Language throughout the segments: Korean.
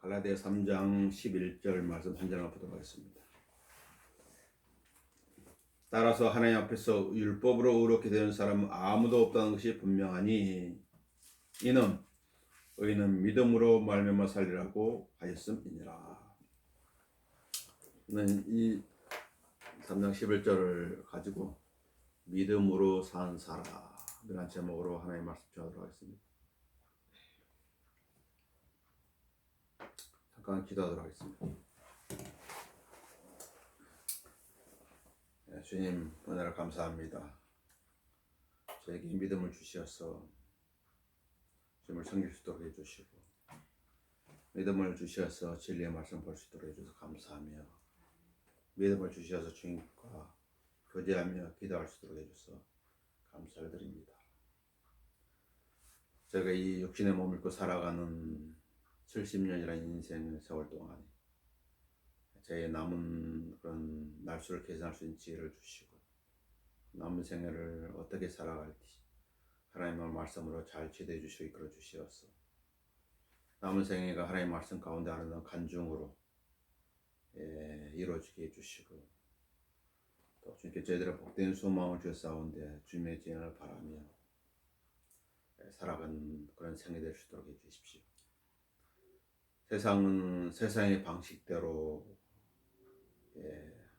갈라디아 3장 11절 말씀 한 절만 보도록 하겠습니다. 따라서 하나님 앞에서 율법으로 의롭게 되는 사람은 아무도 없다는 것이 분명하니 이는 의인은 믿음으로 말미암아 살리라고 하였음이니라. 저는 이 3장 11절을 가지고 믿음으로 산 사람이라는 제목으로 하나님의 말씀 전하도록 하겠습니다. 잠깐 기도하도록 하겠습니다. 주님, 은혜를 감사합니다. 저에게 믿음을 주셔서 주님을 섬길 수 있도록 해주시고, 믿음을 주셔서 진리의 말씀 볼 수 있도록 해주셔서 감사하며, 믿음을 주셔서 주님과 교제하며 기도할 수 있도록 해주셔서 감사를 드립니다. 제가 이 육신의 몸을 입고 살아가는 70년이라는 인생 세월 동안 제 남은 그런 날수를 계산할 수 있는 지혜를 주시고, 남은 생애를 어떻게 살아갈지 하나님의 말씀으로 잘 지도해 주시고 이끌어 주시어서 남은 생애가 하나님의 말씀 가운데 아름다운 간증으로 이루어지게 해주시고, 또 주님께 저희들의 복된 소망을 주셨사온데 주님의 지혜를 바라며 살아가는 그런 생애 될 수 있도록 해주십시오. 세상은 세상의 방식대로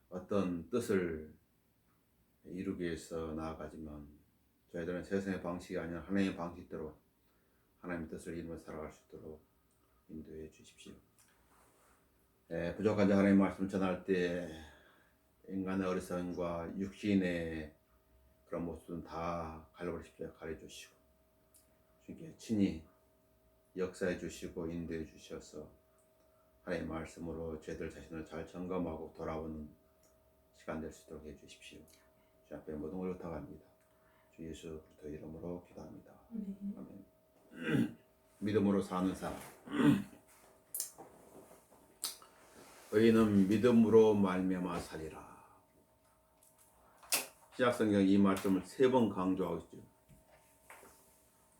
어떤 뜻을 이루기 위해서 나아가지만 저희들은 세상의 방식이 아니라 하나님의 방식대로 하나님의 뜻을 이루며 살아갈 수 있도록 인도해 주십시오. 부족한 자 하나님의 말씀을 전할 때 인간의 어리석음과 육신의 그런 모습은 다 갈라버려 십자가에 가려주시고 주님께 친히 역사해 주시고 인도해 주셔서 하나님의 말씀으로 저희들 자신을 잘 점검하고 돌아오는 시간 될 수 있도록 해주십시오. 주 앞에 모든 걸 부탁합니다. 주 예수 그리스도 이름으로 기도합니다. 아멘. 믿음으로 사는 사람. 의인은 믿음으로 말미암아 살리라. 신약성경 이 말씀을 3번 강조하고 있죠.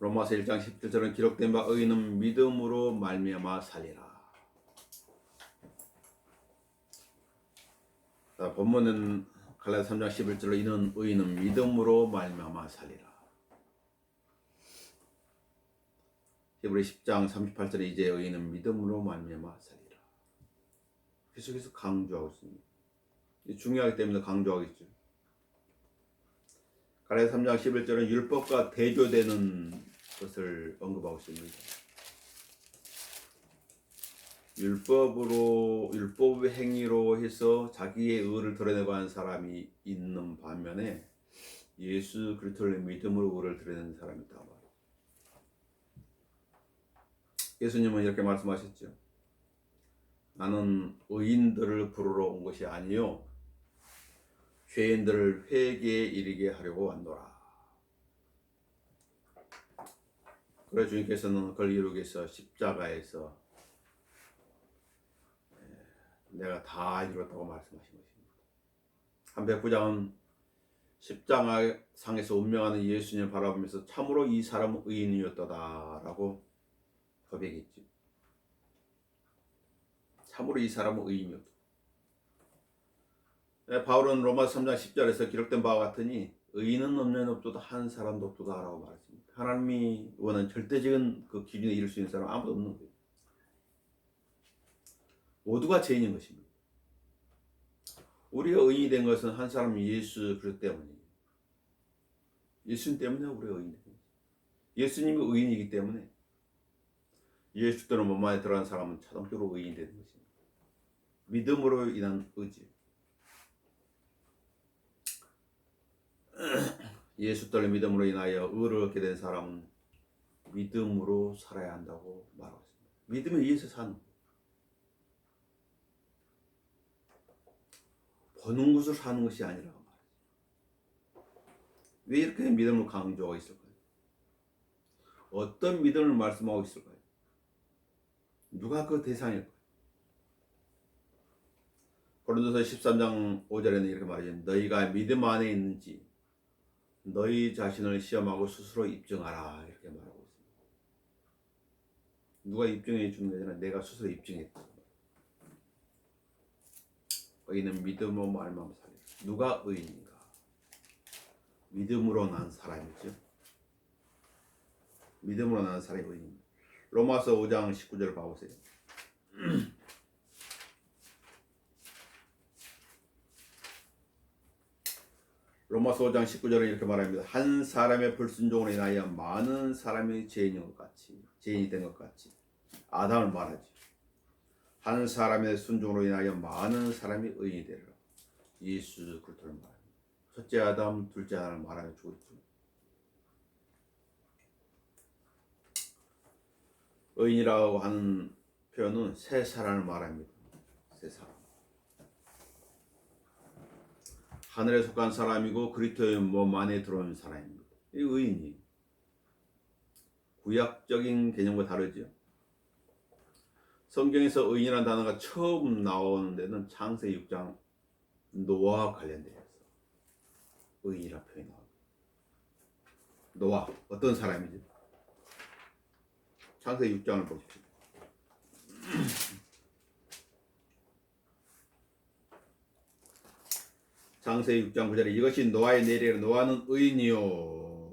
로마서 1장 17절은 기록된 바 의인은 믿음으로 말미암아 살리라. 자, 본문은 갈라디아 3장 11절로 이는 의인은 믿음으로 말미암아 살리라. 히브리 10장 38절에 이제 의인은 믿음으로 말미암아 살리라. 계속해서 강조하고 있습니다. 중요하기 때문에 강조하겠죠. 갈라디아 3장 11절은 율법과 대조되는 것을 언급하고 있습니다. 율법의 행위로 해서 자기의 의를 드러내고 하는 사람이 있는 반면에 예수 그리스도를 믿음으로 의를 드러내는 사람이 있다. 예수님은 이렇게 말씀하셨죠. 나는 의인들을 부르러 온 것이 아니요 죄인들을 회개에 이르게 하려고 왔노라. 그래 주님께서는 그걸 이루기 위해서 십자가에서 내가 다 이뤘다고 말씀하신 것입니다. 한백부장은 십자가상에서 운명하는 예수님을 바라보면서 참으로 이 사람은 의인이었다라고 고백했죠. 참으로 이 사람은 의인이었다. 바울은 로마서 3장 10절에서 기록된 바와 같으니 의인은 없는 없도다 한 사람도 없도다라고 말했습니다. 하나님이 원하는 절대적인 그 기준에 이룰 수 있는 사람 아무도 없는 거예요. 모두가 죄인인 것입니다. 우리가 의인이 된 것은 한 사람 예수 그리스도 때문이에요. 예수님 때문에 우리가 의인이 된 거예요. 예수님이 의인이기 때문에 예수 때는 몸 안에 들어간 사람은 자동적으로 의인이 되는 것입니다. 믿음으로 인한 의지. 예수 때를 믿음으로 인하여 의를 얻게 된 사람은 믿음으로 살아야 한다고 말하고 있습니다. 믿음에 의해서 사는 거예요. 보는 것을 사는 것이 아니라고 말이죠. 왜 이렇게 믿음을 강조하고 있을까요? 어떤 믿음을 말씀하고 있을까요? 누가 그 대상일까요? 고린도서 13장 5절에는 이렇게 말하죠. 너희가 믿음 안에 있는지 너희 자신을 시험하고 스스로 입증하라 이렇게 말하고 있습니다. 누가 입증해 주는 게 아니라 내가 스스로 입증했다. 의인은 믿음으로 말미암아 살리라. 누가 의인인가? 믿음으로 난 사람이죠. 믿음으로 난 사람이 의인입니다. 로마서 5장 19절 봐보세요. 로마서 5장 19절은 이렇게 말합니다. 한 사람의 불순종으로 인하여 많은 사람이 죄인이 된 것 같이 아담을 말하지. 한 사람의 순종으로 인하여 많은 사람이 의인이 되리라. 예수 그리스도를 말합니다. 첫째 아담, 둘째 아담을 말하며 죽었죠. 의인이라고 하는 표현은 새 사람을 말합니다. 새 사람. 하늘에 속한 사람이고 그리스도의 몸 안에 들어온 사람입니다. 이 의인이 구약적인 개념과 다르죠. 성경에서 의인이라는 단어가 처음 나오는 데는 창세기 6장 노아와 관련되어 있어요. 의인이라 표현이 나옵니다. 노아 어떤 사람이죠? 창세기 6장을 보십시오. 창세기 6장 9절에 이것이 노아의 내리라. 노아는 의인이요.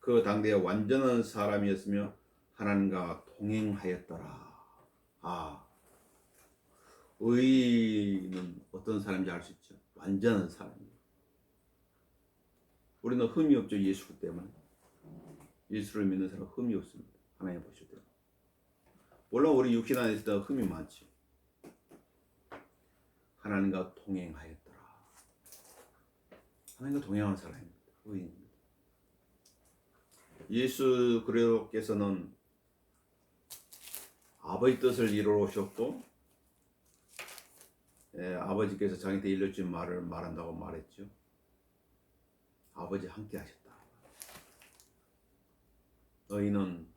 그 당대에 완전한 사람이었으며 하나님과 동행하였더라. 의인은 어떤 사람인지 알 수 있죠. 완전한 사람이에요. 우리는 흠이 없죠. 예수 때문에. 예수를 믿는 사람은 흠이 없습니다. 하나님 보실 때. 물론 우리 육신 안에 있을 때 흠이 많지. 하나님과 동행하였더라. 하나님과 동행하는 사람입니다. 의인입니다. 예수 그리스도께서는 아버지 뜻을 이루어 오셨고, 아버지께서 자기한테 일러준 말을 말한다고 말했죠. 아버지 함께 하셨다. 의인은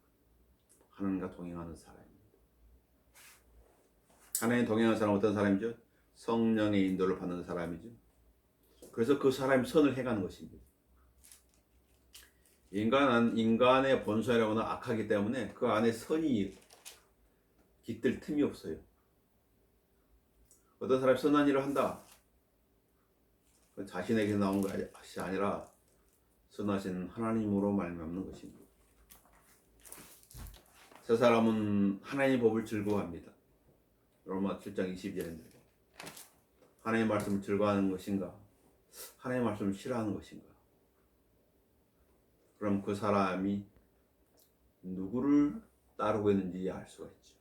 하나님과 동행하는 사람입니다. 하나님 동행하는 사람은 어떤 사람이죠? 성령의 인도를 받는 사람이죠. 그래서 그 사람이 선을 행하는 것입니다. 인간의 본성이라고는 악하기 때문에 그 안에 선이 깃들 틈이 없어요. 어떤 사람이 선한 일을 한다. 그건 자신에게 나온 것이 아니라 선하신 하나님으로 말미암는 것입니다. 저 사람은 하나님의 법을 즐거워합니다. 로마 7장 22절인데 하나님의 말씀을 즐거워하는 것인가? 하나님의 말씀을 싫어하는 것인가? 그럼 그 사람이 누구를 따르고 있는지 알 수가 있죠.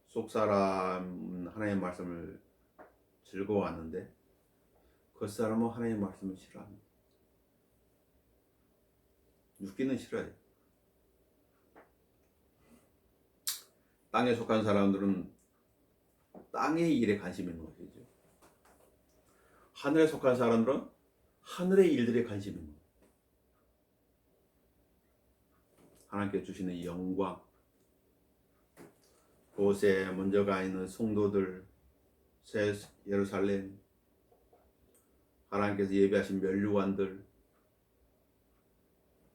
속사람은 하나님의 말씀을 즐거워하는데 겉사람은 하나님의 말씀을 싫어합니다. 육기는 싫어해요. 땅에 속한 사람들은 땅의 일에 관심이 있는 것이죠. 하늘에 속한 사람들은 하늘의 일들에 관심이 있는 거예요. 하나님께 주시는 영광, 그곳에 먼저 가 있는 성도들, 새 예루살렘, 하나님께서 예비하신 면류관들,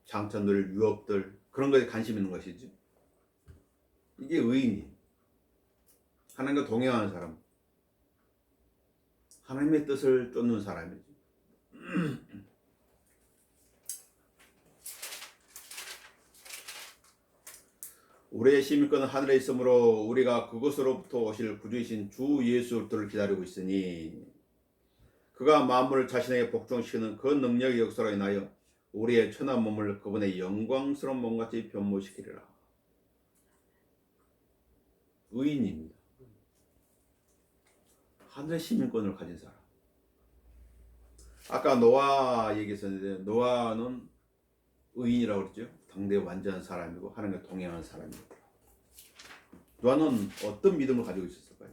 장천들, 유업들, 그런 것에 관심 있는 것이죠. 이게 의인이에요. 하나님과 동행하는 사람, 하나님의 뜻을 쫓는 사람이죠. 우리의 시민권은 하늘에 있으므로 우리가 그곳으로부터 오실 구주이신 주 예수 그리스도를 기다리고 있으니 그가 만물을 자신에게 복종시키는 그 능력의 역사로 인하여 우리의 천한 몸을 그분의 영광스러운 몸같이 변모시키리라. 의인입니다. 하늘의 시민권을 가진 사람. 아까 노아 얘기했었는데 노아는 의인이라고 그랬죠. 당대 완전한 사람이고 하나님과 동행하는 사람입니다. 노아는 어떤 믿음을 가지고 있었을까요?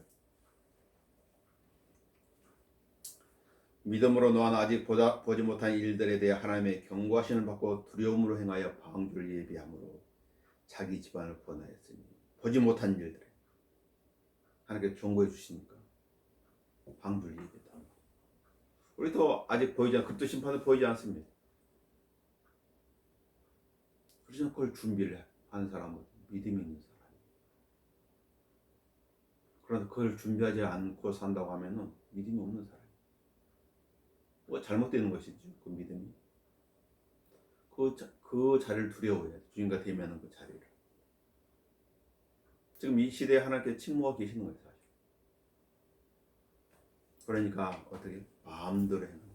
믿음으로 노아는 아직 보지 못한 일들에 대해 하나님의 경고하심을 받고 두려움으로 행하여 방주를 예비함으로 자기 집안을 구원하였으니 보지 못한 일들에 하나님께 경고해 주시니까 방주를 예비했다. 우리도 아직 그리스도 심판은 보이지 않습니다. 어디서 그걸 준비를 하는 사람은 믿음이 있는 사람. 그런데 그걸 준비하지 않고 산다고 하면은 믿음이 없는 사람. 뭐 잘못되는 것이죠. 그 믿음이. 그 자리를 두려워해야 돼. 주님과 대면하는 그 자리를. 지금 이 시대에 하나님께 침묵하고 계시는 거예요, 사실. 그러니까 어떻게 마음대로 해는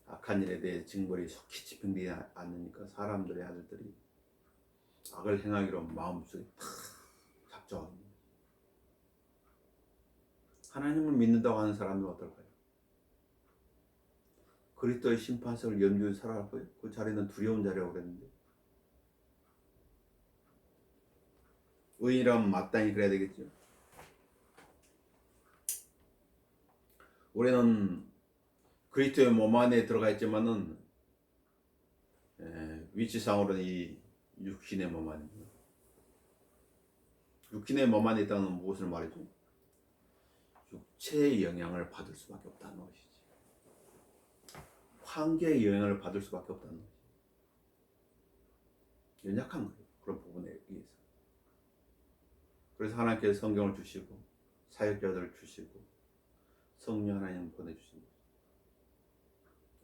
악한 일에 대해 징벌이 속히 집행되지 않으니까 사람들의 아들들이 악을 행하기로 마음속에 탁 작정하는 거예요. 하나님을 믿는다고 하는 사람은 어떨까요? 그리스도의 심판석을 염두에 살아갈까요? 그 자리는 두려운 자리라고 그랬는데, 의인이라면 마땅히 그래야 되겠죠. 우리는 그리스도의 몸 안에 들어가 있지만은 위치상으로는 이 육신의 몸 안입니다. 육신의 몸 안에 있다는 건 무엇을 말이죠? 육체의 영향을 받을 수밖에 없다는 것이지. 환경의 영향을 받을 수밖에 없다는 것이지. 연약한 거예요. 그런 부분에 의해서. 그래서 하나님께서 성경을 주시고 사역자들을 주시고 성령 하나님 보내주신 거예요.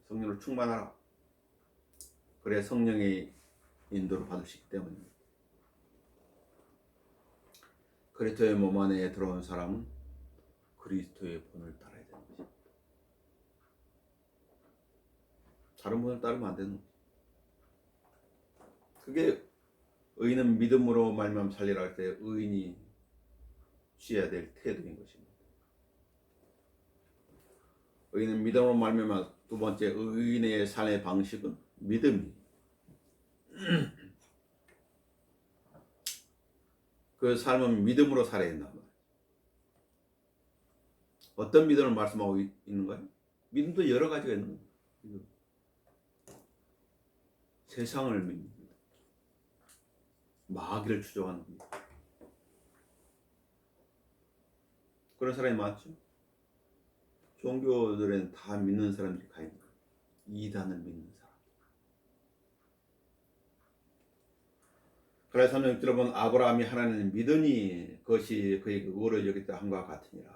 성령을 충만하라. 그래야 성령의 인도를 받으시기 때문입니다. 그리스도의 몸 안에 들어온 사람은 그리스도의 본을 따라야 되는 것입니다. 다른 본을 따르면 안 되는 거죠. 그게 의인은 믿음으로 말미암아 살리라 할 때 의인이 취해야 될 태도인 것입니다. 의인은 믿음으로 말미암아 두 번째 의인의 삶의 방식은 믿음이 그 삶은 믿음으로 살아야 된단 말이에요. 어떤 믿음을 말씀하고 있는가요? 믿음도 여러 가지가 있는 거예요. 세상을 믿는 믿음, 마귀를 추종하는 믿음. 그런 사람이 많죠. 종교들은 다 믿는 사람들이 가 있는 거예요. 이단을 믿는 사람. 그래서 성경 들어본 아브라함이 하나님을 믿으니 그것이 그에게 의를 여겼다 함과 같으니라.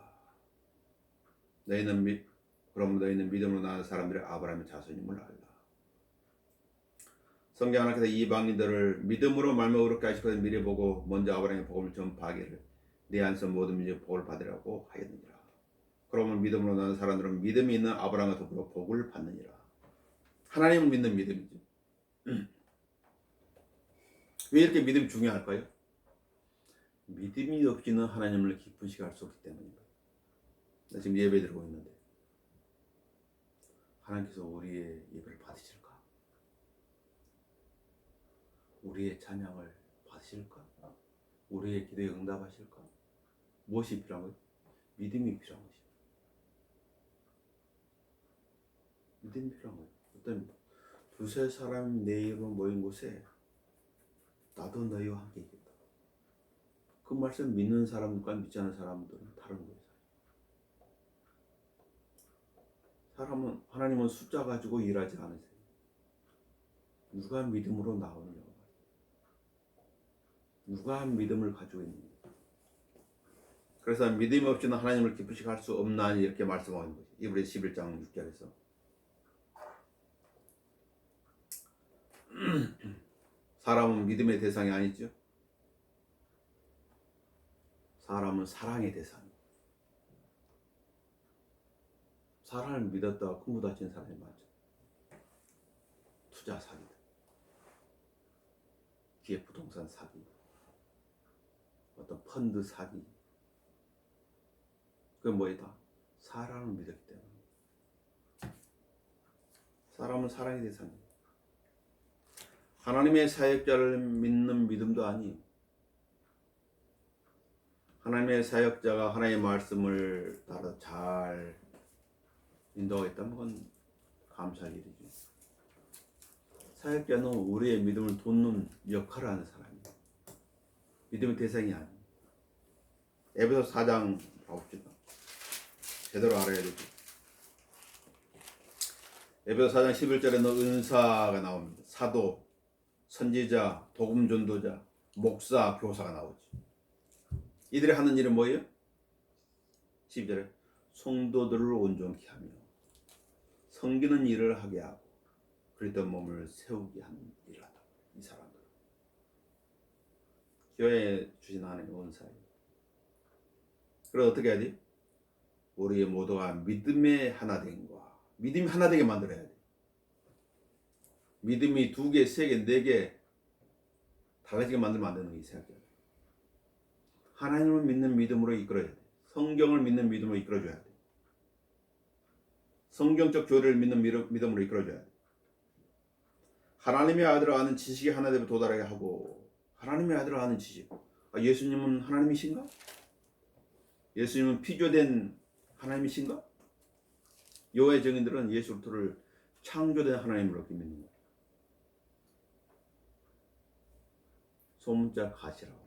그럼 너희는 믿음으로 나는 사람들이 아브라함의 자손임을 알라. 성경 하나님께서 이방인들을 믿음으로 말미암아 의롭게 하시거든 미리 보고 먼저 아브라함의 복음을 전파하기를 네 안에서 모든 민족이 복을 받으라고 하였느니라. 그러면 믿음으로 나는 사람들은 믿음이 있는 아브라함과 더불어 복을 받느니라. 하나님을 믿는 믿음이죠. 왜 이렇게 믿음이 중요할까요? 믿음이 없이는 하나님을 기쁘시게 할 수 없기 때문입니다. 나 지금 예배 드리고 있는데 하나님께서 우리의 예배를 받으실까? 우리의 찬양을 받으실까? 우리의 기도에 응답하실까? 무엇이 필요한 거예요? 믿음이 필요한 것입니다. 믿음이 필요한 거예요. 어떤 두세 사람이 내 이름으로 모인 곳에 나도 너희와 함께 있겠다. 그 말씀 믿는 사람들과 믿지 않는 사람들은 다른 거예요. 하나님은 숫자 가지고 일하지 않으세요. 누가 믿음으로 나오느냐. 누가 믿음을 가지고 있느냐. 그래서 믿음이 없이는 하나님을 기쁘시게 할 수 없나니 이렇게 말씀하는 거죠. 이브리서 11장 6절에서. 사람은 믿음의 대상이 아니죠. 사람은 사랑의 대상이에요. 사랑을 믿었다가 꿈꾸 다친 사람이 많죠. 투자 사기들, 기업 부동산 사기, 어떤 펀드 사기. 그게 뭐이다? 사랑을 믿었기 때문에. 사람은 사랑의 대상이에요. 하나님의 사역자를 믿는 믿음도 아니에요. 하나님의 사역자가 하나님의 말씀을 따라 잘 인도하고 있다면 그건 감사할 일이죠. 사역자는 우리의 믿음을 돋는 역할을 하는 사람이에요. 믿음의 대상이 아니에요. 에베소 4장 가봅시다. 제대로 알아야 되죠. 에베소 4장 11절에는 은사가 나옵니다. 사도, 선지자, 복음 전도자, 목사, 교사가 나오지. 이들이 하는 일은 뭐예요? 12절에 성도들을 온전케 하며 섬기는 일을 하게 하고 그리스도 몸을 세우게 하는 일을 한다. 이 사람들 교회에 주신 하나님의 은사예요. 그래서 어떻게 해야 돼? 우리 모두가 믿음의 하나됨과 믿음이 하나되게 만들어야 돼. 믿음이 2개, 3개, 4개 달라지게 만들면 안 되는 게 생각이야. 하나님을 믿는 믿음으로 이끌어야 돼. 성경을 믿는 믿음으로 이끌어줘야 돼. 성경적 교리를 믿는 믿음으로 이끌어줘야 돼. 하나님의 아들을 아는 지식이 하나됨에 도달하게 하고 하나님의 아들을 아는 지식. 예수님은 하나님이신가? 예수님은 피조된 하나님이신가? 여호와의 증인들은 예수 그리스도를 창조된 하나님으로 믿는 거예요. 소문자 가시라고.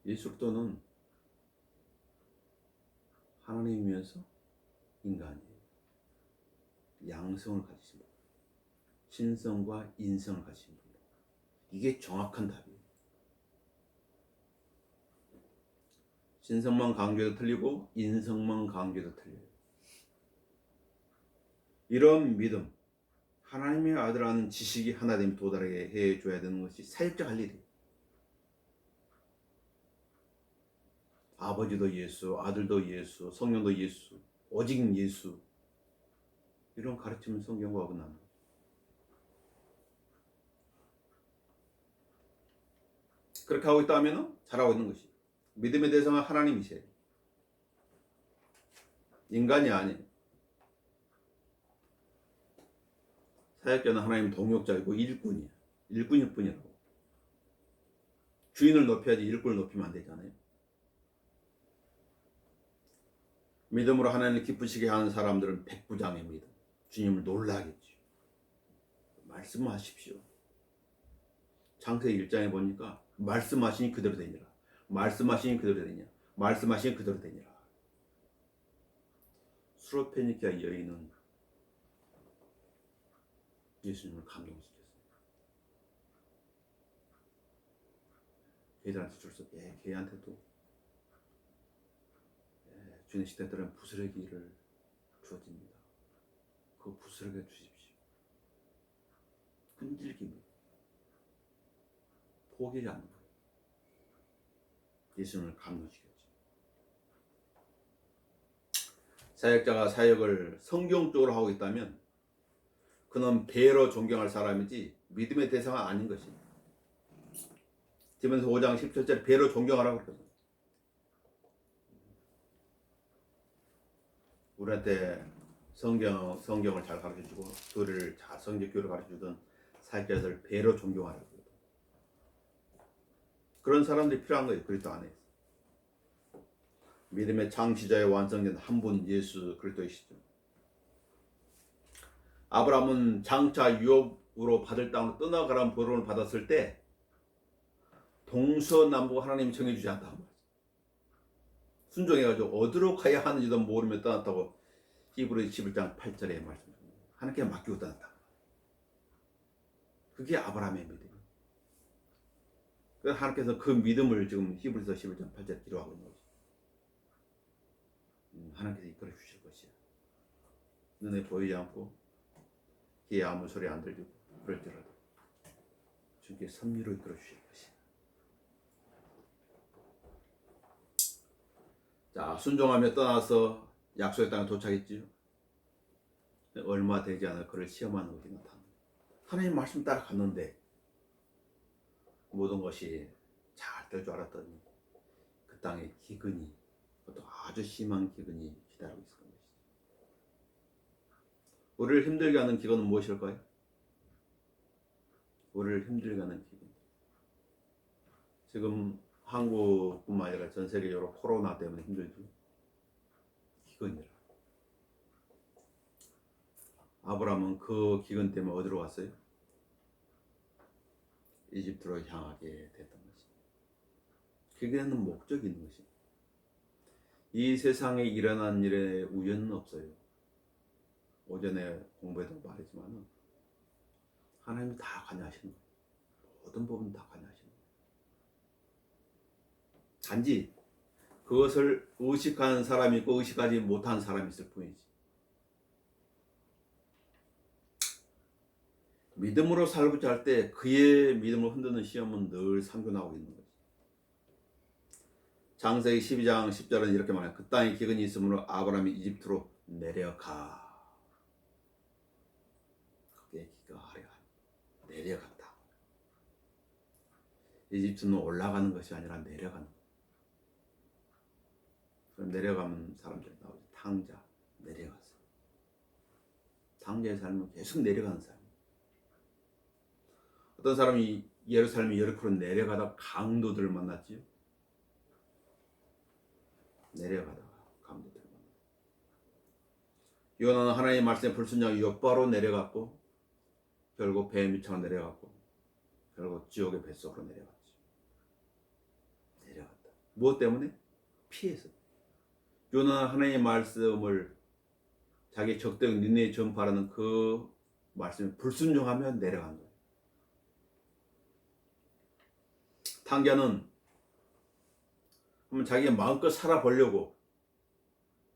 예수 그리스도는 하나님이면서 인간이에요. 양성을 가지신 분, 신성과 인성을 가지신 분. 이게 정확한 답이에요. 신성만 강조해도 틀리고 인성만 강조해도 틀려요. 이런 믿음, 하나님의 아들이라는 지식이 하나됨에 도달하게 해줘야 되는 것이 사역자 할 일이에요. 아버지도 예수, 아들도 예수, 성령도 예수, 오직 예수. 이런 가르침은 성경과 어긋납니다. 그렇게 하고 있다면 잘하고 있는 것이 믿음의 대상은 하나님이세요. 인간이 아니에요. 사역자는 하나님 동역자이고 일꾼이에요. 일꾼일 뿐이라고. 주인을 높여야지 일꾼을 높이면 안 되잖아요. 믿음으로 하나님을 기쁘시게 하는 사람들은 백부장의 믿음. 주님을 놀라겠죠. 말씀하십시오. 창세기 1장에 보니까 말씀하시니 그대로 되니라. 말씀하시니 그대로 되냐. 말씀하시니 그대로 되니라. 수로페니키아 여인은 예수님을 감동시켰어요. 걔들한테 줄 수 없게 걔한테도 주님 시대 때는 부스러기를 주어집니다. 그 부스러기 주십시오. 끈질깁니다. 포기하지 않는 거예요. 예수님을 감동시켰죠. 사역자가 사역을 성경적으로 하고 있다면 그는 배로 존경할 사람이지 믿음의 대상은 아닌 것입니다. 디모데서 5장 17절에 배로 존경하라고 그랬거든요. 우리한테 성경을 잘 가르쳐주고 교리를 잘 성경 교리를 가르쳐주던 사역자들 배로 존경하라고 그래요. 그런 사람들이 필요한 거예요. 그리스도 안에. 믿음의 창시자의 완성된 한 분 예수 그리스도이시죠. 아브라함은 장차 유업으로 받을 땅으로 떠나가라는 보론을 받았을 때 동서남북 하나님이 정해주지 않다. 순종해가지고 어디로 가야 하는지도 모르며 떠났다고 히브리 11장 8절에 말씀합니다. 하나님께 맡기고 떠났다. 그게 아브라함의 믿음이에요. 그래서 하나님께서 그 믿음을 지금 히브리서 11장 8절에 기록하고 있는 거죠. 하나님께서 이끌어 주실 것이야. 눈에 보이지 않고 귀에 아무 소리 안 들리고 그럴지라도 주께 섭리로 이끌어 주실 것이야. 자, 순종하며 떠나서 약속의 땅에 도착했지요. 얼마 되지 않아 그를 시험하는 것이 나타납니다. 하나님 말씀 따라 갔는데 모든 것이 잘 될 줄 알았더니 그 땅에 기근이, 또 아주 심한 기근이 기다리고 있었던 것이죠. 우리를 힘들게 하는 기근은 무엇일까요? 우리를 힘들게 하는 기근. 지금 한국뿐만 아니라 전 세계적으로 코로나 때문에 힘들죠. 기근이라. 아브라함은 그 기근 때문에 어디로 갔어요? 이집트로 향하게 됐던 것입니다. 기근에는 목적이 있는 것입니다. 이 세상에 일어난 일에 우연은 없어요. 오전에 공부해도 말했지만 하나님이 다 관여하시는 거예요. 모든 부분 다 관여하시는 거예요. 단지 그것을 의식하는 사람이 있고 의식하지 못하는 사람이 있을 뿐이지. 믿음으로 살고자 할 때 그의 믿음을 흔드는 시험은 늘 상존하고 있는 거지. 창세기 12장 10절은 이렇게 말해요. 그 땅에 기근이 있으므로 아브라함이 이집트로 내려가. 그게 기가하랴. 내려갔다. 이집트는 올라가는 것이 아니라 내려가는 거야. 그럼 내려가면 사람들이 나오죠. 탕자, 내려갔어. 탕자의 삶은 계속 내려가는 삶. 어떤 사람이 예루살렘 여리코로 내려가다 강도들을 만났지요. 내려가다가 강도들을 만났어요. 요나는 하나님의 말씀에 불순종하여 엿바로 내려갔고 결국 배 밑으로 내려갔고 결국 지옥의 뱃속으로 내려갔죠. 내려갔다. 무엇 때문에? 피해서. 요나는 하나님의 말씀을 자기 적대적 니네에 전파하는 그 말씀에 불순종하며 내려간 거예요. 탕자는 자기가 마음껏 살아보려고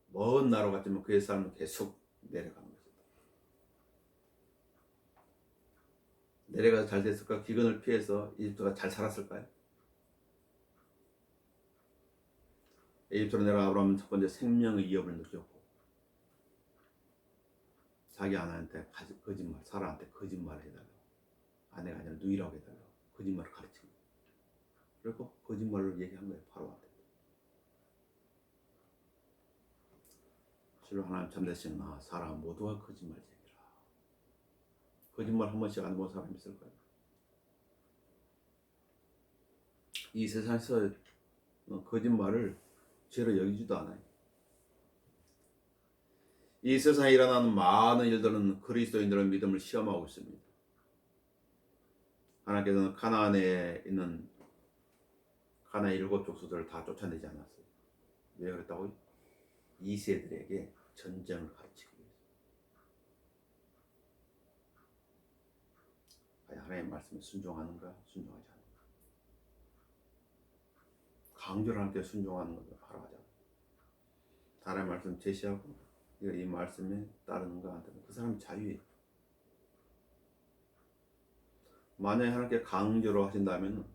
먼 나라로 갔지만 그의 삶은 계속 내려가는 거죠. 내려가서 잘 됐을까? 기근을 피해서 이집트가 잘 살았을까요? 이집트로 내려가 아브라함은 첫 번째 생명의 위협을 느꼈고 자기 아내한테 거짓말, 사라한테 거짓말을 해달라고, 아내가 아니라 누이라고 해달라고 거짓말을 가르친 거예요. 그리고 거짓말로 얘기한 거예요. 바로한테. 실로 하나님 참되신 사라 모두가 거짓말쟁이라. 거짓말 한 번씩 안 본 사람이 있을까요? 이 세상에서 거짓말을 죄로 여기지도 않아요. 이 세상에 일어나는 많은 일들은 그리스도인들의 믿음을 시험하고 있습니다. 하나님께서는 가나안에 있는 가나안 7 족속들을 다 쫓아내지 않았어요. 왜 그랬다고요? 2세들에게 전쟁을 가르치기 위해서. 하나님의 말씀에 순종하는가, 순종하지 않는가. 강조를 하는데 순종하는 것을 바라하자. 하나님의 말씀 제시하고 이 말씀에 따르는가 안 따르는가. 그 사람이 자유예요. 만약에 하나님께 강조로 하신다면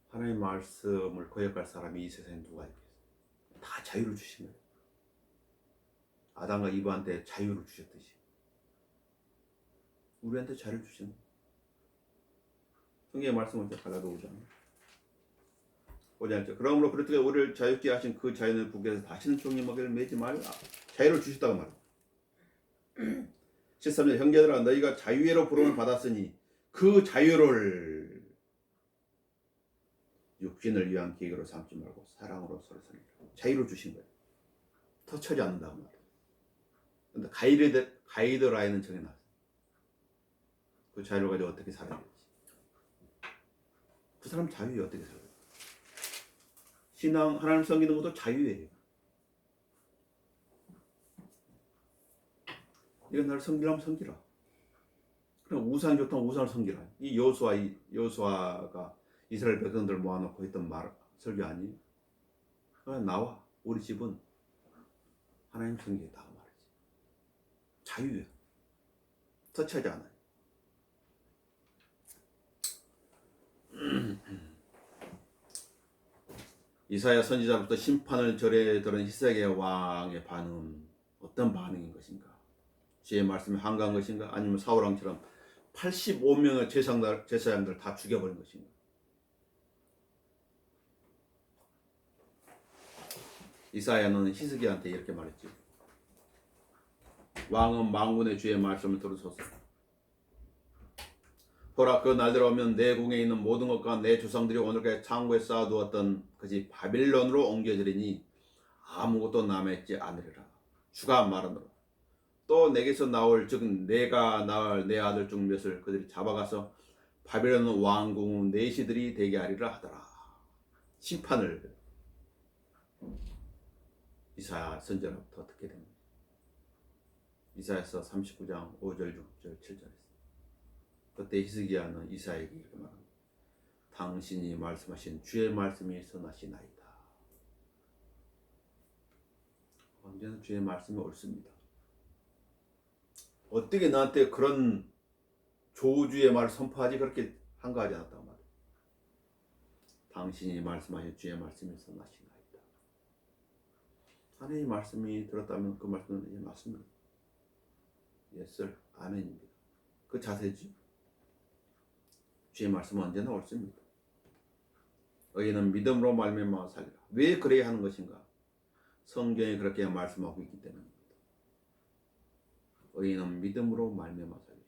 하나님의 말씀을 거역할 사람이 이 세상에 누가 있겠어요? 다 자유를 주신 거예요. 아담과 이브한테 자유를 주셨듯이 우리한테 자유를 주시는 거예요. 성경의 말씀을 갈라도 5장 그러므로 그렇게 우리를 자유케 하신 그 자유는 국에서 다시는 종의 먹이를 매지 말라. 자유를 주셨다고 말합니다. 13절 형제들아 너희가 자유회로 부름을 받았으니 그 자유를 육신을 위한 계획으로 삼지 말고 사랑으로 서로 살리라. 자유를 주신 거예요. 터치하지 않는다고 말해요. 근데 가이드라인은 정해놨어요. 그 자유를 가지고 어떻게 살아야 될지. 그 사람 자유에 어떻게 살아야 될지. 신앙 하나님 섬기는 것도 자유예요. 네가 나를 섬기라면 섬기라. 그냥 우상이 좋다면 우상을 섬기라. 이 여호수아가 이스라엘 백성들 모아놓고 했던 설교 아니에요? 그냥 나와. 우리 집은 하나님 섬기겠다 말이지. 자유예요. 터치하지 않아요. 이사야 선지자로부터 심판을 절에 들은 히스기야 왕의 반응은 어떤 반응인 것인가? 주의 말씀에 한가한 것인가? 아니면 사울왕처럼 85명의 제사장들 다 죽여버린 것인가? 이사야는 히스기야한테 이렇게 말했지. 왕은 만군의 주의 말씀을 들으소서. 보라, 그 날들이 오면 내 궁에 있는 모든 것과 내 조상들이 오늘까지 창고에 쌓아두었던 것이 바빌론으로 옮겨지리니 아무것도 남아있지 않으리라. 주가 말하노라. 또 내게서 나올 즉 내가 낳을 내 아들 중 몇을 그들이 잡아가서 바빌론 왕궁 내시들이 되게 하리라 하더라. 심판을 이사야 선지자로부터 듣게 됩니다. 이사야서 39장 5절 6절 7절에서 그때 히스기야는 이사야에게 이렇게 말합니다. 당신이 말씀하신 주의 말씀이 선하시나이다. 언제나 주의 말씀이 옳습니다. 어떻게 나한테 그런 조주의 말을 선포하지? 그렇게 한가하지 않았단 말이에요. 당신이 말씀하신 주의 말씀이 선하시나이다. 하나님의 말씀이 들었다면 그 말씀은 예, 맞습니다. Yes, sir. 아멘입니다. 그 자세지. 주의 말씀은 언제나 옳습니다. 의인은 믿음으로 말미암아 살리라. 왜 그래야 하는 것인가? 성경이 그렇게 말씀하고 있기 때문입니다. 의인은 믿음으로 말미암아 살리라.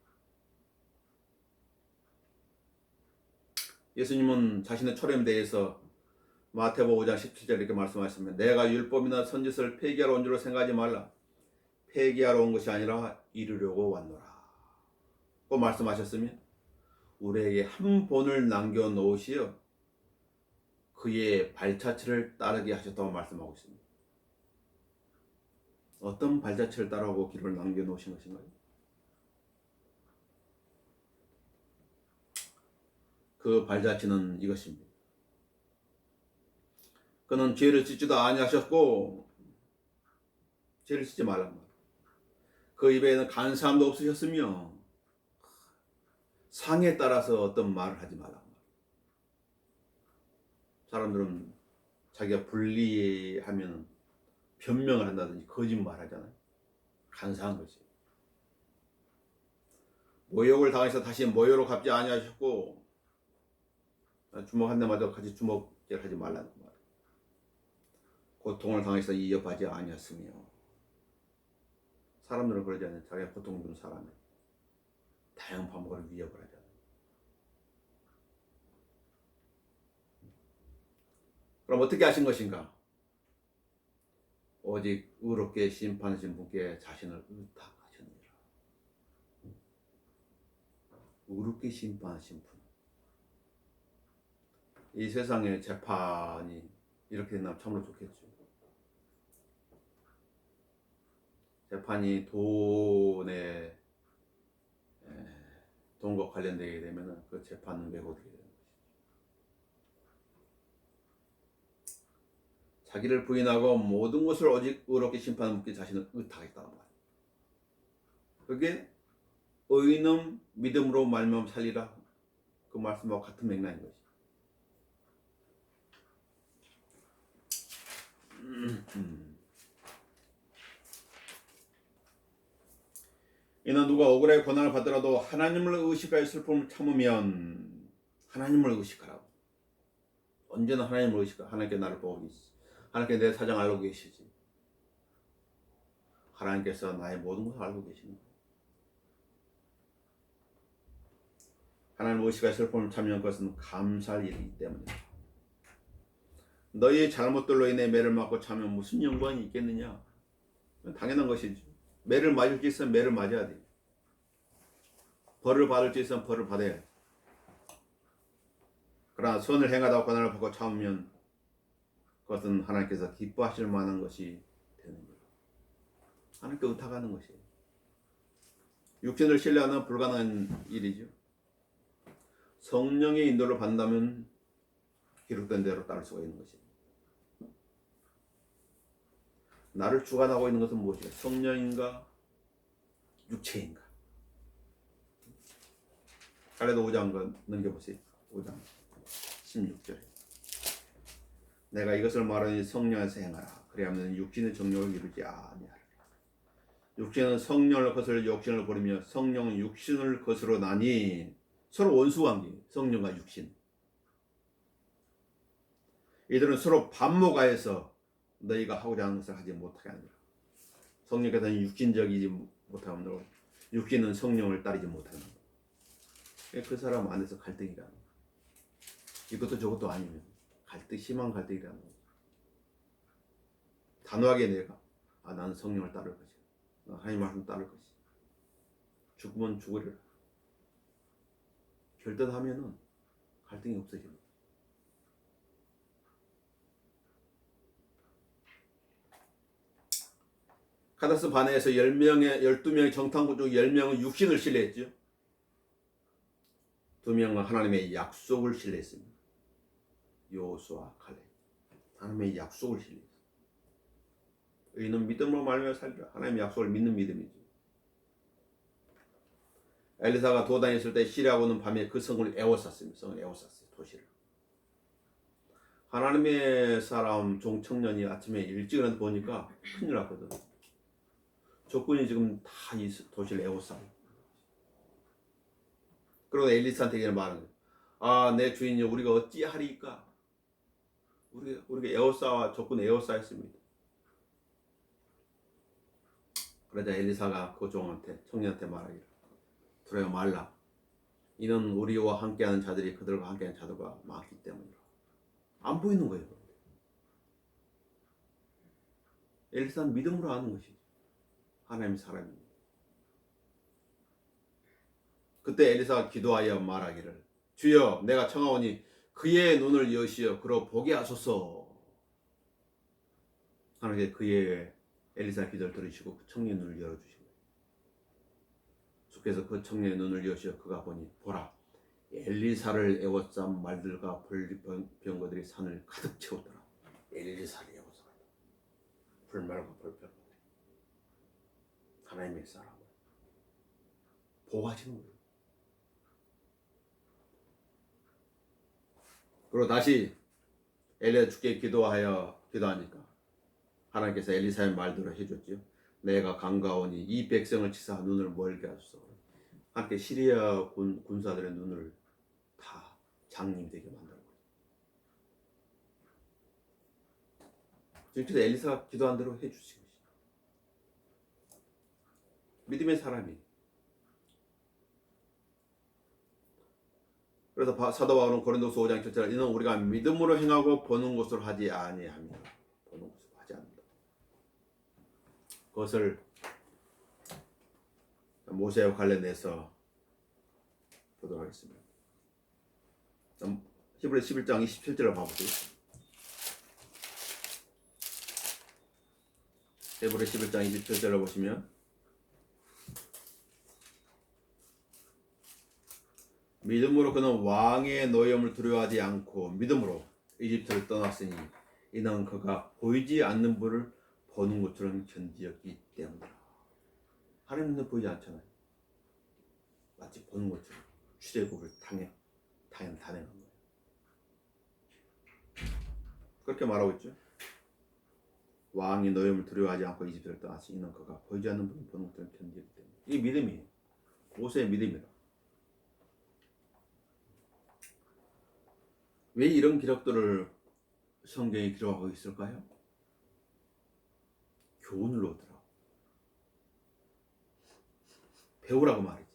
예수님은 자신의 초림에 대해서 마태복음 5장 17절 이렇게 말씀하셨습니다. 내가 율법이나 선지서를 폐기하러 온 줄로 생각하지 말라. 폐기하러 온 것이 아니라 이루려고 왔노라. 고 말씀하셨으면 우리에게 한 본을 남겨놓으시어 그의 발자취를 따르게 하셨다고 말씀하고 있습니다. 어떤 발자취를 따라오고 길을 남겨놓으신 것인가요? 그 발자취는 이것입니다. 그는 죄를 짓지도 아니하셨고 죄를 짓지 말란 말. 그 입에는 간사함도 없으셨으며 상에 따라서 어떤 말을 하지 말란 말. 사람들은 자기가 불리하면 변명을 한다든지 거짓말하잖아요. 간사한 거지. 모욕을 당해서 다시 모욕으로 갚지 아니하셨고 주먹 한 대 맞아 같이 주먹질하지 말라는 말. 고통을 당해서 이어받지 아니었으며 사람들은 그러지 않아요. 자기가 고통 준 사람을 다양한 방법으로 위협을 하잖아요. 그럼 어떻게 하신 것인가? 오직 의롭게 심판하신 분께 자신을 의탁하셨느니라. 의롭게 심판하신 분. 이 세상의 재판이 이렇게 된다면 참으로 좋겠죠. 재판이 돈과 관련되게 되면 그 재판은 왜곡되게 되는 것이죠. 자기를 부인하고 모든 것을 오직 의롭게 심판하는 분께 자신을 의탁하겠다는 말이에요. 그게 의인은 믿음으로 말미암아 살리라. 그 말씀하고 같은 맥락인 것이죠. 이는 누가 억울하게 고난을 받더라도 하나님을 의식하여 슬픔을 참으면 하나님을 의식하라고. 언제나 하나님을 의식하라. 하나님께 나를 보고 계시지. 하나님께 내 사정 알고 계시지. 하나님께서 나의 모든 것을 알고 계시는 거예요. 하나님을 의식하여 슬픔을 참으면 그것은 감사할 일이기 때문이다. 너희의 잘못들로 인해 매를 맞고 참으면 무슨 영광이 있겠느냐? 당연한 것이지. 매를 맞을 수 있으면 매를 맞아야 돼. 벌을 받을 수 있으면 벌을 받아야 돼. 그러나 선을 행하다 고난을 받고 참으면 그것은 하나님께서 기뻐하실 만한 것이 되는 거예요. 하나님께 의탁하는 것이에요. 육신을 신뢰하는 불가능한 일이죠. 성령의 인도를 받는다면 기록된 대로 따를 수가 있는 것이에요. 나를 주관하고 있는 것은 무엇이에요? 성령인가? 육체인가? 갈라디아 5장 넘겨보세요. 5장 16절에 내가 이것을 말하니 성령에서 행하라. 그래야하면 육신의 정욕을 이루지 아니하리라. 육신은 성령을 거스려 육신을 버리며 성령은 육신을 거스려 나니 서로 원수관계. 성령과 육신. 이들은 서로 반목하여서 너희가 하고자 하는 것을 하지 못하게 하느니라. 성령께서는 육신적이지 못하면 육신은 성령을 따르지 못하는 거예요. 그 사람 안에서 갈등이라는 거예요. 이것도 저것도 아니면 심한 갈등이라는 거예요. 단호하게 내가 나는 성령을 따를 것이야. 하나님 말씀 따를 것이야. 죽으면 죽으리라. 결단하면은 갈등이 없어집니다. 카데스 바네에서 12명의 정탐꾼 중 10명은 육신을 신뢰했죠. 2명은 하나님의 약속을 신뢰했습니다. 여호수아 칼렙. 하나님의 약속을 신뢰했어요. 의인은 믿음으로 말미암아 살리라. 하나님의 약속을 믿는 믿음이죠. 엘리사가 도단에 있을 때 시리아군은 밤에 그 성을 에워쌌습니다. 성을 에워쌌어요. 도시를. 하나님의 사람 종청년이 아침에 일찍 일어나서 보니까 큰일 났거든. 적군이 지금 다 이 도시를 에워싸고. 그리고 엘리사한테 이렇게 말하는 거예요. 아, 내 주인이여, 우리가 어찌하리까? 우리가 에워싸와 적군 에워싸였습니다. 그러자 엘리사가 그 종한테, 청년한테 말하기를, 두려워 말라. 이는 우리와 함께하는 자들이 그들과 함께하는 자들과 많기 때문이라. 안 보이는 거예요. 엘리사는 믿음으로 아는 것이죠. 하나님의 사람입니다. 그때 엘리사가 기도하여 말하기를, 주여, 내가 청하오니 그의 눈을 여시어 그로 보게 하소서. 하나님께 그의 엘리사의 기도를 들으시고 그 청년의 눈을 열어주신 거예요. 주께서 그 청년의 눈을 여시어 그가 보니, 보라, 엘리사를 에워싼 말들과 병거들이 산을 가득 채웠더라. 엘리사를 에워싸 불말과 벌병. 하나님의 사람을 보호하시는 거예요. 그리고 다시 엘리야 주께 기도하니까 하나님께서 엘리사의 말대로 해줬지요. 내가 강가오니 이 백성을 치사 눈을 멀게 하소서. 함께 시리아 군사들의 눈을 다 장님되게 만드는 거예요. 지금 엘리사가 기도한 대로 해주신 것이죠. 믿음의 사람이. 그래서 사도 바울은 고린도서 5장 7절, 이는 우리가 믿음으로 행하고 보는 것으로 하지 아니합니다. 보는 것으로 하지 않는다. 그것을 모세와 관련해서 보도록 하겠습니다. 히브리서 11장 27절을 봐보세요. 히브리서 11장 27절을 보시면, 믿음으로 그는 왕의 노염을 두려워하지 않고 믿음으로 이집트를 떠났으니 이는 그가 보이지 않는 분을 보는 것처럼 견디었기 때문이라. 하나님은 보이지 않잖아요. 마치 보는 것처럼 출애굽을 단행한 거예요. 그렇게 말하고 있죠. 왕의 노염을 두려워하지 않고 이집트를 떠났으니 이는 그가 보이지 않는 분을 보는 것처럼 견디었기 때문에. 이게 믿음이에요. 모세의 믿음이라. 왜 이런 기록들을 성경에 기록하고 있을까요? 교훈을 얻으라고. 배우라고 말이지.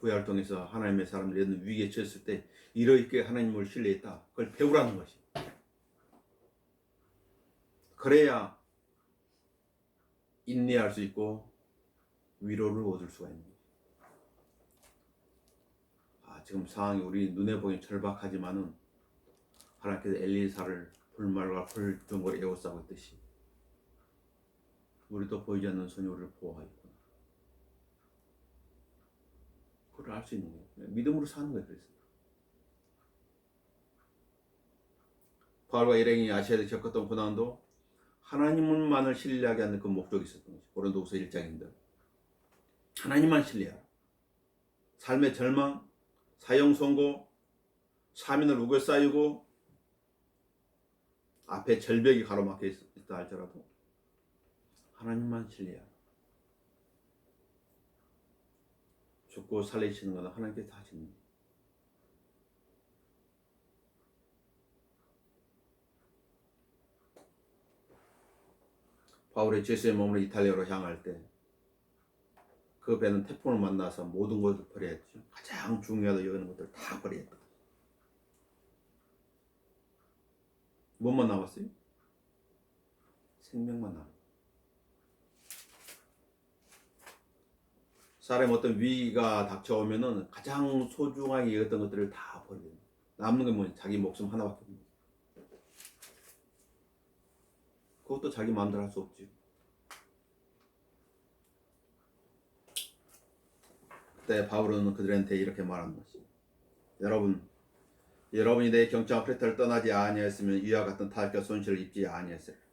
구약을 통해서 하나님의 사람들이 어떤 위기에 처했을 때 이렇게 하나님을 신뢰했다. 그걸 배우라는 것이. 그래야 인내할 수 있고 위로를 얻을 수가 있는 거예요. 지금 상황이 우리 눈에 보기엔 절박하지만은 하나님께서 엘리사를 불말과 불병거로 에워싸고 있듯이 우리도 보이지 않는 손이 우리를 보호하겠구나. 그걸 알 수 있는 거예요. 믿음으로 사는 거예요. 그래서 바울과 일행이 아시아에 겪었던 고난도 하나님만을 신뢰하게 하는 그 목적이 있었던 거죠. 고린도후서 1장인데 하나님만 신뢰하라. 삶의 절망, 사형 선고, 사민을 우겨싸이고 앞에 절벽이 가로막혀 있다 할지라도 하나님만 신뢰하라. 죽고 살리시는 것은 하나님께서 다 하시는 거예요. 바울이 제수의 몸으로 이탈리아로 향할 때 그 배는 태풍을 만나서 모든 것을 버려야 했죠. 가장 중요하다고 여기는 것들을 다 버려야 했다. 뭐만 남았어요? 생명만 남았어요. 사람의 어떤 위기가 닥쳐오면은 가장 소중하게 여겼던 것들을 다 버려야 돼요. 남는 건 뭐냐? 자기 목숨 하나밖에 없는 거예요. 그것도 자기 마음대로 할 수 없지. 그때 바울은 그들한테 이렇게 말하는 것이, 여러분이 내 경청한 크리스도를 떠나지 아니하였으면 이와 같은 타락과 손실을 입지 아니하였으리라.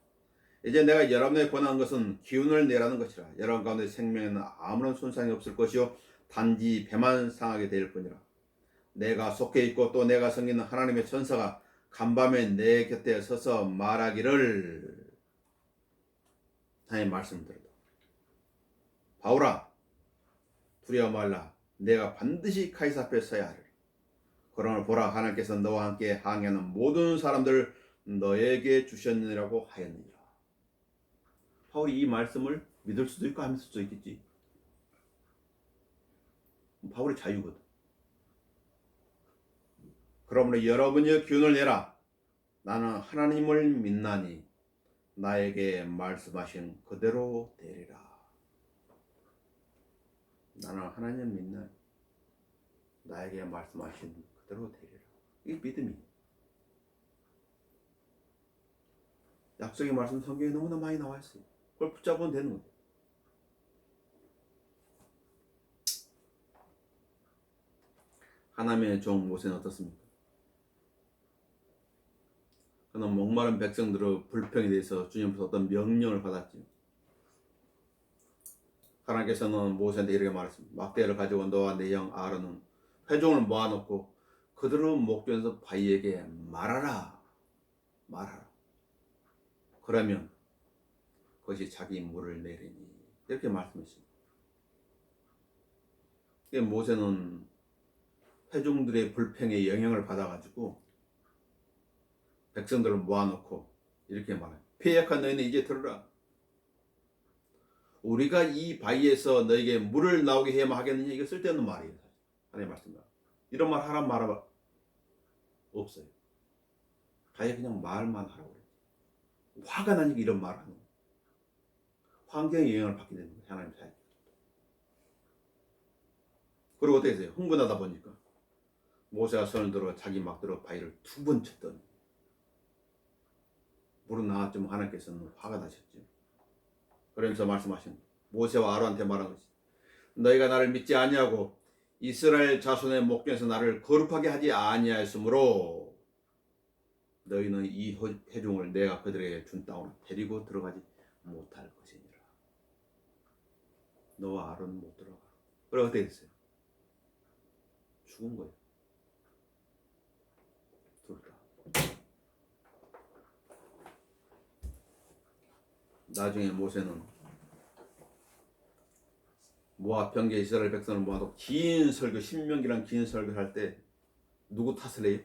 이제 내가 여러분에게 권한 것은 기운을 내라는 것이라. 여러분 가운데 생명에는 아무런 손상이 없을 것이요 단지 배만 상하게 될 뿐이라. 내가 속해 있고 또 내가 섬기는 하나님의 천사가 간밤에 내 곁에 서서 말하기를, 하나님의 말씀을 들었다. 바울아, 두려워 말라. 내가 반드시 카이사 앞에 서야 하리라. 그러나 보라, 하나님께서 너와 함께 항해하는 모든 사람들을 너에게 주셨느니라고 하였느니라. 바울이 이 말씀을 믿을 수도 있고 안 믿을 수도 있겠지. 바울의 자유거든. 그러므로 여러분이 기운을 내라. 나는 하나님을 믿나니 나에게 말씀하신 그대로 되리라. 나는 하나님을 믿나니 나에게 말씀하신 그대로 되리라. 이게 믿음이. 약속의 말씀 성경에 너무나 많이 나와 있어요. 그걸 붙잡으면 되는 거예요. 하나님의 종 모세는 어떻습니까? 그는 목마른 백성들의 불평에 대해서 주님으로부터 어떤 명령을 받았지. 하나님께서는 모세한테 이렇게 말했습니다. 막대를 가지고 너와 내 형 아론은 회중을 모아놓고 그들의 목전에서 바위에게 말하라. 그러면 그것이 자기 물을 내리니. 이렇게 말씀했습니다. 모세는 회중들의 불평에 영향을 받아가지고 백성들을 모아놓고 이렇게 말해요. 패역한 너희는 이제 들으라. 우리가 이 바위에서 너에게 물을 나오게 해야만 하겠느냐. 이거 쓸데없는 말이에요. 하나님 말씀입니다. 이런 말 하란 말 없어요. 아예 그냥 말만 하라고 그래요. 화가 나니까 이런 말 하는 거예요. 환경의 영향을 받게 되는 거예요. 하나님 사이. 그리고 어떻게 했어요? 흥분하다 보니까 모세가 손을 들어 자기 막대로 바위를 2번 쳤더니 물은 나왔지만 하나님께서는 화가 나셨죠. 그러면서 말씀하신 모세와 아론한테 말한 것이, 너희가 나를 믿지 아니하고 이스라엘 자손의 목전에서 나를 거룩하게 하지 아니하였으므로 너희는 이 회중을 내가 그들에게 준 땅으로 데리고 들어가지 못할 것이니라. 너와 아론은 못 들어가. 그래 어떻게 됐어요? 죽은 거예요. 둘 다. 나중에 모세는 모압 병게 이스라엘 백성을 모아놓고 긴 설교, 신명기란 긴 설교를 할 때 누구 탓을 해요?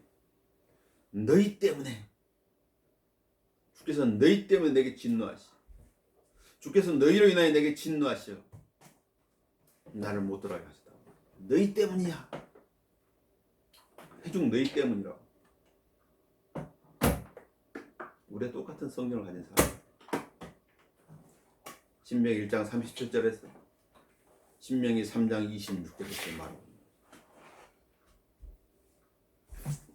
너희 때문에. 주께서 너희 때문에 내게 진노하시오. 주께서 너희로 인하여 내게 진노하시오. 나를 못 들어가게 하시다. 너희 때문이야. 회중 너희 때문이라고. 우리가 똑같은 성경을 가진 사람. 신명기 1장 37절에서 신명기 3장 26절에서 말하고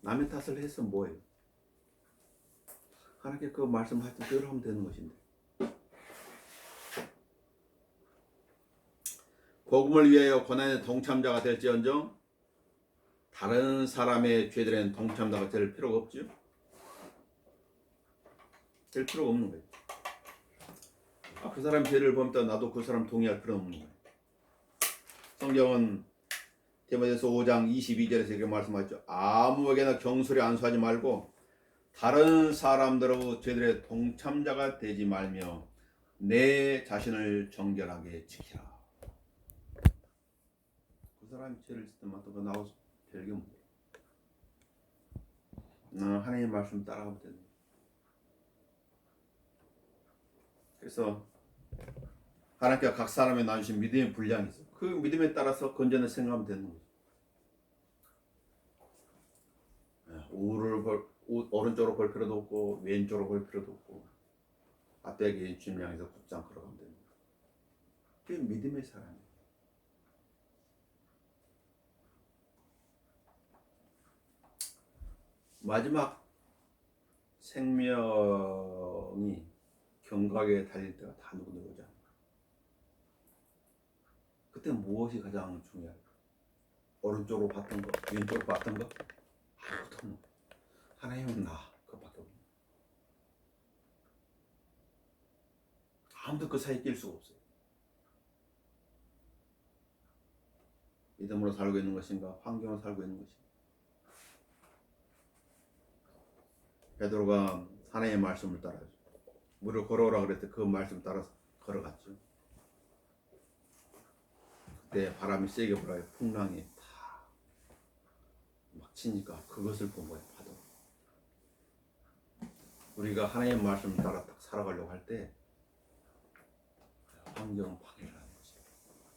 남의 탓을 해서 뭐예요? 하나님께 그 말씀하신 대로 하면 되는 것인데. 복음을 위하여 고난의 동참자가 될지언정 다른 사람의 죄들에는 동참자가 될 필요가 없죠. 될 필요가 없는 거예요. 그 사람 죄를 범했다 나도 그 사람 동의할 필요는 없는 거예요. 성경은 디모데서 5장 22절에서 이렇게 말씀하죠. 아무에게나 경솔히 안수하지 말고 다른 사람들의 죄들의 동참자가 되지 말며 내 자신을 정결하게 지키라. 그 사람이 죄를 짓든 말든 그거 나와서 별게 없는 거예요. 하나님의 말씀 따라가면 되는 거예요. 그래서 하나님께서 각 사람에 나주신 믿음의 분량이 있어. 그 믿음에 따라서 건전을 생각하면 되는 거죠. 오른쪽으로 볼 필요도 없고 왼쪽으로 볼 필요도 없고 앞에 주님 향해서 곧장 걸어가면 되는 거예요. 그게 믿음의 사람이에요. 마지막 생명이 경각에 달릴 때가 다 누구누구잖아. 그때 무엇이 가장 중요할까? 오른쪽으로 봤던 거, 왼쪽으로 봤던 거? 아무것도 없는 거. 하나님은 나, 그것밖에 없는 거. 아무도 그 사이에 낄 수가 없어요. 믿음으로 살고 있는 것인가, 환경으로 살고 있는 것인가. 베드로가 하나님의 말씀을 따라서 물을 걸어오라 그랬을 때 그 말씀 따라서 걸어갔죠. 그때 바람이 세게 불어요. 풍랑이 다 막 치니까 그것을 본 거예요. 파도. 우리가 하나님의 말씀을 따라 딱 살아가려고 할 때 환경은 방해를 하는 거죠.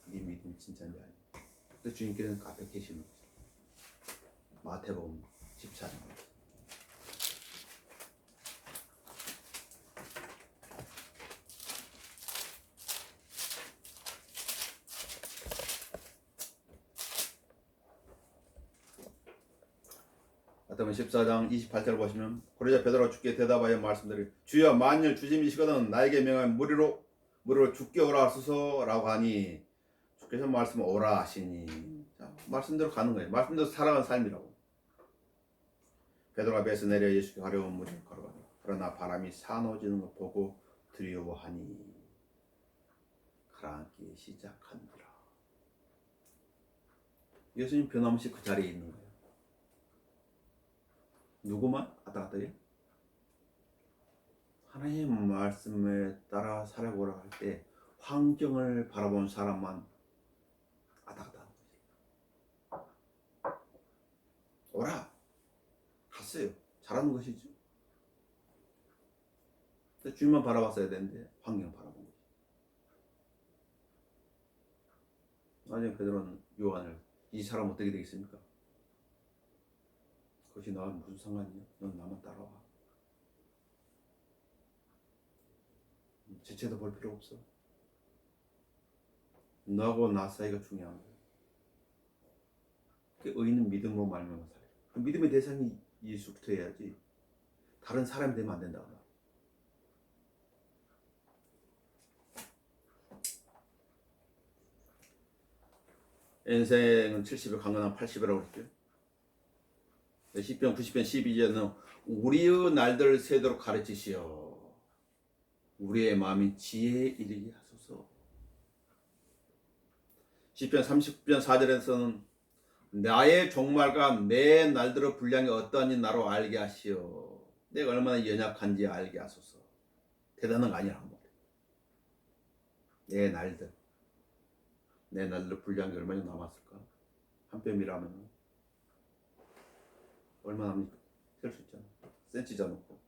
네 믿음이 진짜인지 아닌지. 근데 주님께서는 그 앞에 계시는 거죠. 마태복음 14장. 마태복음 14장 28절을 보시면 그러자 베드로가 주께 대답하여 말씀드리되 주여 만일 주님이시거든 나에게 명하면 무리로 죽게 오라 하소서라고 하니 주께서 말씀 오라 하시니 자, 말씀대로 가는 거예요. 말씀대로 살아가는 삶이라고. 베드로가 배에서 내려 예수께 가려운 무리를 걸어가니 그러나 바람이 사나워지는 것 보고 두려워하니 가라앉기 시작하니라. 예수님 변함없이 그 자리에 있는 거예요. 누구만 왔다 갔다 해요? 하나님의 말씀에 따라 살아보라 할 때 환경을 바라본 사람만 왔다 갔다 하는 거지. 오라! 갔어요. 잘하는 것이죠. 근데 주님만 바라봤어야 되는데 환경 바라본 거지. 나중에 베드로는 요한을 이 사람 어떻게 되겠습니까? 그것이 나와 무슨 상관이냐? 넌 나만 따라와. 지체도 볼 필요 없어. 너하고 나 사이가 중요한 거야. 그 의인은 믿음으로 말미암아 살아요. 그 믿음의 대상이 예수부터 해야지 다른 사람이 되면 안 된다. 인생은 70을 강건한 80이라고 했죠. 10편 90편 12절은 우리의 날들을 세도록 가르치시오. 우리의 마음이 지혜에 이르게 하소서. 10편 30편 4절에서는 나의 종말과 내 날들의 분량이 어떠한지 나로 알게 하시오. 내가 얼마나 연약한지 알게 하소서. 대단한 거 아니라 내 날들. 내 날들 분량이 얼마나 남았을까? 한 뼘이라면 얼마나 남니까? 셀 수 있잖아. 센치 잡고.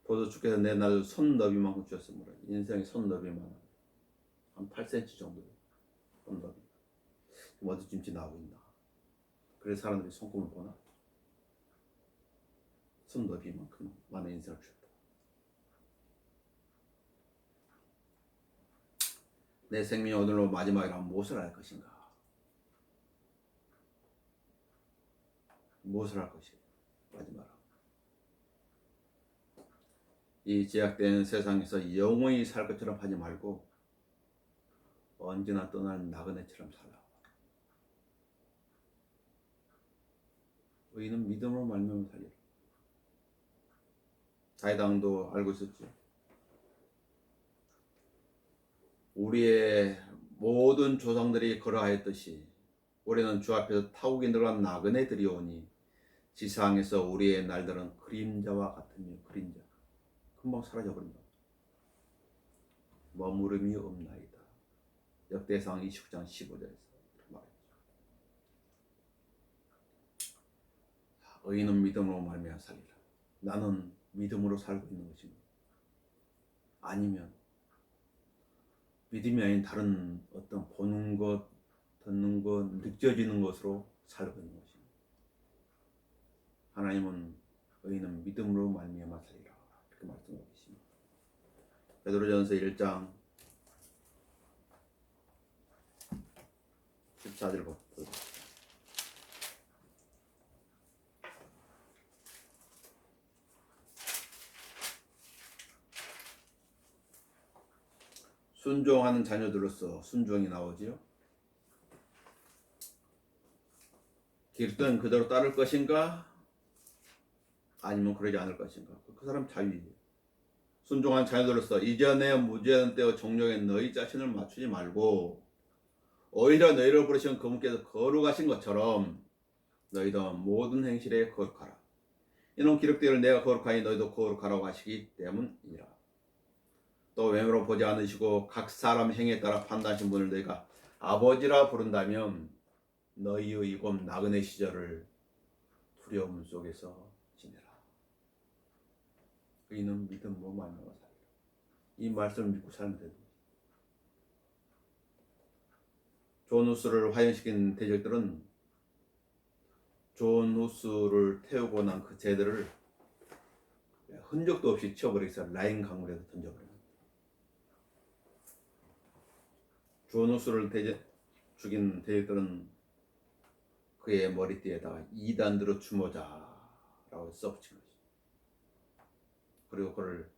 보도 주께서 내 날 손너비만큼 주었으므로 인생의 손너비만 한 8cm 정도 손너비. 어디쯤 나오고 있나? 그래서 사람들이 손금을 보나? 손너비만큼 많은 인생을 주었다. 내 생명이 오늘로 마지막이라면 무엇을 할 것인가? 무엇을 할 것인가? 마지막으로. 이 제약된 세상에서 영원히 살 것처럼 하지 말고 언제나 떠날 나그네처럼 살아. 의인은 믿음으로 말미암아 살리라. 다윗 왕도 알고 있었죠. 우리의 모든 조상들이 그러하였듯이 우리는 주 앞에서 타국이 늘어난 나그네들이 오니 지상에서 우리의 날들은 그림자와 같으며 그림자 금방 사라져버린다. 머무름이 없나이다. 역대상 29장 15절에서 말했죠. 의인은 믿음으로 말미암아 살리라. 나는 믿음으로 살고 있는 것입니다. 아니면 믿음이 아닌 다른 어떤 보는 것, 듣는 것, 느껴지는 것으로 살고 있는 것입니다. 하나님은 의인은 믿음으로 말미암아 살리라 이렇게 말씀하고 계십니다. 베드로전서 1장 14절부터 순종하는 자녀들로서 순종이 나오지요. 기르던 그대로 따를 것인가 아니면 그러지 않을 것인가, 그 사람 자유예요. 순종한 자녀들로서 이전에 무죄한 때와 종족에 너희 자신을 맞추지 말고 오히려 너희를 부르신 그분께서 거룩하신 것처럼 너희도 모든 행실에 거룩하라. 이는 기록되기를 내가 거룩하니 너희도 거룩하라고 하시기 때문이라. 또 외모로 보지 않으시고 각 사람 행에 따라 판단하신 분을 너희가 아버지라 부른다면 너희의 이곱 나그네 시절을 두려움 속에서 지내라. 이는 믿음으로 말미암아 살리라. 이 말씀을 믿고 살면 됩니다. 존 우스를 화형시킨 대적들은 존 우스를 태우고 난 그 제들을 흔적도 없이 치워버리기 위해서 라인 강물에서 던져버립니다. 존 우스를 죽인 대적들은 그의 머리띠에다가 이단으로 주모자라고 써붙인 것이죠. 그리고 그를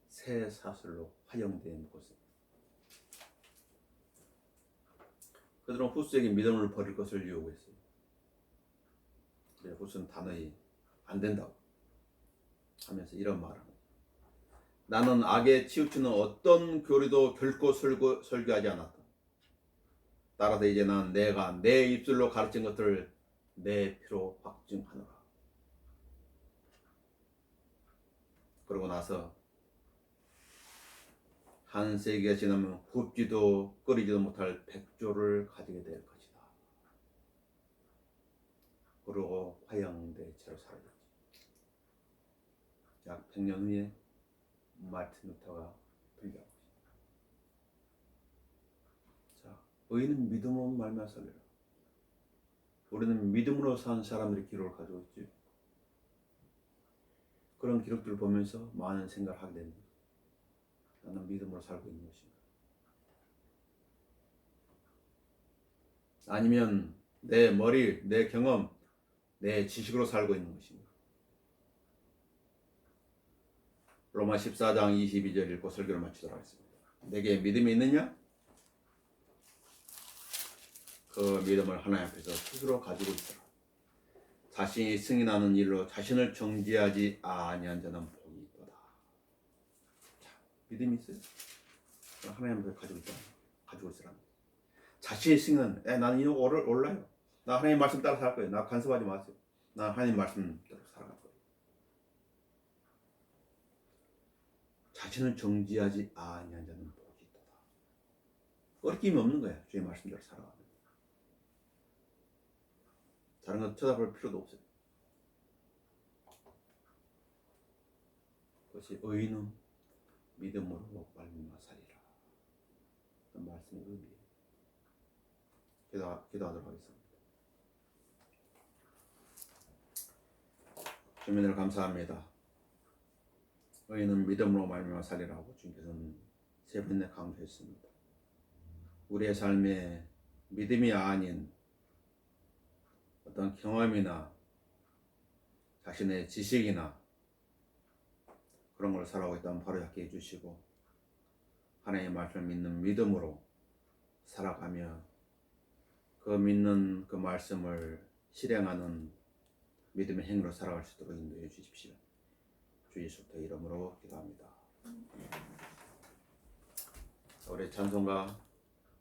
새 사슬로 화형대에 묶었습니다. 그들은 후스에게 믿음을 버릴 것을 요구했어요. 후스는 단호히 안 된다고 하면서 이런 말을 합니다. 나는 악에 치우치는 어떤 교리도 결코 설교하지 않았다. 따라서 이제 난 내가 내 입술로 가르친 것들을 내 피로 확증하노라. 그러고 나서 한 세기가 지나면 굽지도 끓이지도 못할 백조를 가지게 될 것이다. 그러고 화형대 채로 사라졌지. 약 100년 후에 마틴 루터가 등장합니다. 자, 의인은 믿음으로 말미암아 살리라. 우리는 믿음으로 산 사람들의 기록을 가지고 있지. 그런 기록들을 보면서 많은 생각을 하게 됩니다. 나는 믿음으로 살고 있는 것인가? 아니면 내 머리, 내 경험, 내 지식으로 살고 있는 것인가? 로마 14장 22절 읽고 설교를 마치도록 하겠습니다. 내게 믿음이 있느냐? 그 믿음을 하나님 앞에서 스스로 가지고 있어라. 자신이 승인하는 일로 자신을 정죄하지 아니한 자는 복이 있도다. 자, 믿음이 있어요? 하나님 앞에 가지고 있으라. 자신이 승인하는, 나는 이거 올라요. 나 하나님 말씀 따라 살 거예요. 나 간섭하지 마세요. 나 하나님 말씀대로 살아갈 거예요. 자신을 정죄하지 아니한 자는 복이 있도다. 어림이 없는 거야. 주의 말씀대로 살아가는. 다른 것 쳐다볼 필요도 없어요. 그것이 의인은 믿음으로 말미암아 살리라. 그 말씀의 의미예요. 기도하도록 하겠습니다. 주님을 감사합니다. 의인은 믿음으로 말미암아 살리라고 주님께서는 세 번이나 강조했습니다. 우리의 삶에 믿음이 아닌 어떤 경험이나 자신의 지식이나 그런 걸 살아가고 있다면 바로 잡게 해주시고 하나님의 말씀을 믿는 믿음으로 살아가며 그 믿는 그 말씀을 실행하는 믿음의 행위로 살아갈 수 있도록 인도해 주십시오. 주 예수의 이름으로 기도합니다. 우리 찬송가